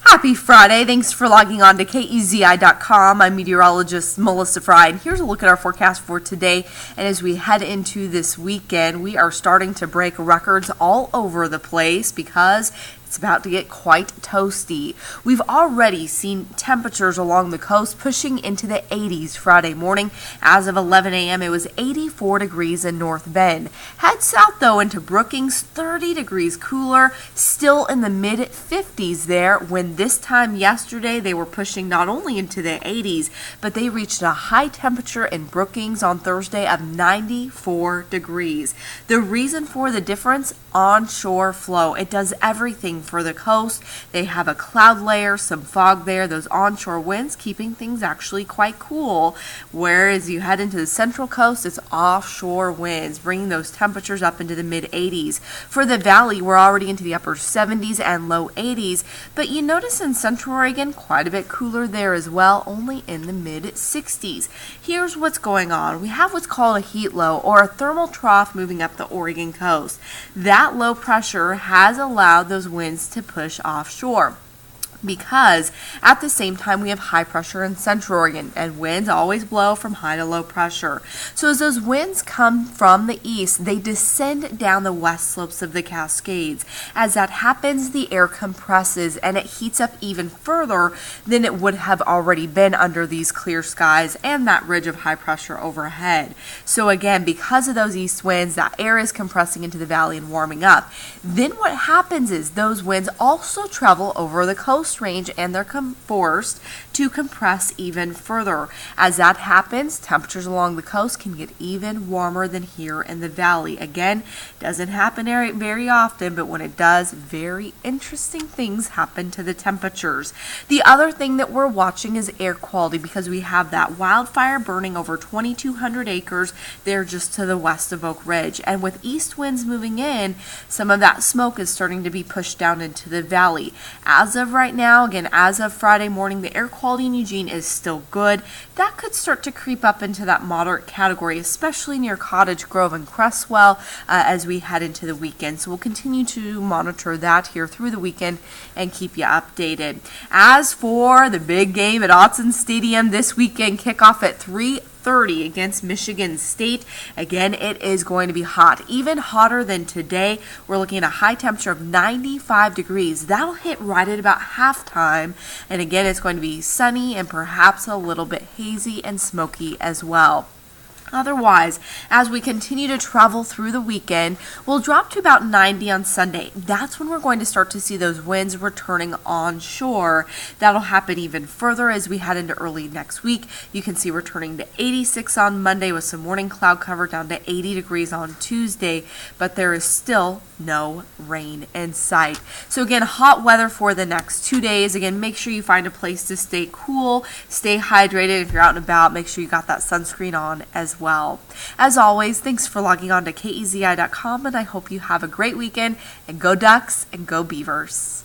Happy Friday. Thanks for logging on to KEZI.com. I'm meteorologist Melissa Fry, and here's a look at our forecast for today. And as we head into this weekend, we are starting to break records all over the place because it's about to get quite toasty. We've already seen temperatures along the coast pushing into the 80s Friday morning. As of 11 a.m., it was 84 degrees in North Bend. Head south, though, into Brookings, 30 degrees cooler, still in the mid-50s there, when this time yesterday they were pushing not only into the 80s, but they reached a high temperature in Brookings on Thursday of 94 degrees. The reason for the difference? Onshore flow. It does everything for the coast. They have a cloud layer, some fog there, those onshore winds keeping things actually quite cool. Whereas you head into the central coast, it's offshore winds bringing those temperatures up into the mid 80s. For the valley, we're already into the upper 70s and low 80s, but you notice in central Oregon, quite a bit cooler there as well, only in the mid 60s. Here's what's going on. We have what's called a heat low, or a thermal trough, moving up the Oregon coast. That low pressure has allowed those winds to push offshore, because at the same time we have high pressure in central Oregon, and winds always blow from high to low pressure. So as those winds come from the east, they descend down the west slopes of the Cascades. As that happens, the air compresses and it heats up even further than it would have already been under these clear skies and that ridge of high pressure overhead. So again, because of those east winds, that air is compressing into the valley and warming up. Then what happens is those winds also travel over the coast range, and they're forced to compress even further. As that happens, temperatures along the coast can get even warmer than here in the valley. Again, doesn't happen very often, but when it does, very interesting things happen to the temperatures. The other thing that we're watching is air quality, because we have that wildfire burning over 2,200 acres there just to the west of Oak Ridge. And with east winds moving in, some of that smoke is starting to be pushed down into the valley. As of right now, again, as of Friday morning, the air quality in Eugene is still good. That could start to creep up into that moderate category, especially near Cottage Grove and Cresswell as we head into the weekend. So we'll continue to monitor that here through the weekend and keep you updated. As for the big game at Autzen Stadium this weekend, kickoff at 3:30 against Michigan State. Again, it is going to be hot, even hotter than today. We're looking at a high temperature of 95 degrees. That'll hit right at about halftime. And again, it's going to be sunny and perhaps a little bit hazy and smoky as well. Otherwise, as we continue to travel through the weekend, we'll drop to about 90 on Sunday. That's when we're going to start to see those winds returning onshore. That'll happen even further as we head into early next week. You can see returning to 86 on Monday with some morning cloud cover, down to 80 degrees on Tuesday, but there is still no rain in sight. So again, hot weather for the next 2 days. Again, make sure you find a place to stay cool, stay hydrated. If you're out and about, make sure you got that sunscreen on as well. As always, thanks for logging on to KEZI.com, and I hope you have a great weekend, and go Ducks and go Beavers.